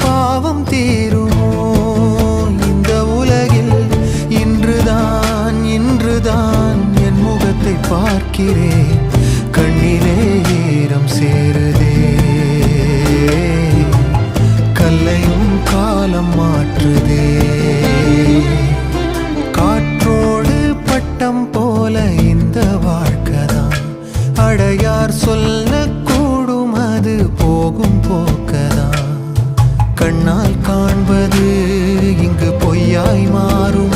பாவம் தீருமோ இந்த உலகில்? இன்றுதான் என் முகத்தை பார்க்கிறேன், கண்ணிலே ஈரம் சேருதே. கல்லையும் காலம் மாற்றுதே. காற்றோடு பட்டம் போல இந்த வாழ்க்கைதான், அடையார் சொல்லக்கூடும் அது போகும் போக்கதான். கண்ணால் காண்பது இங்கு பொய்யாய் மாறும்.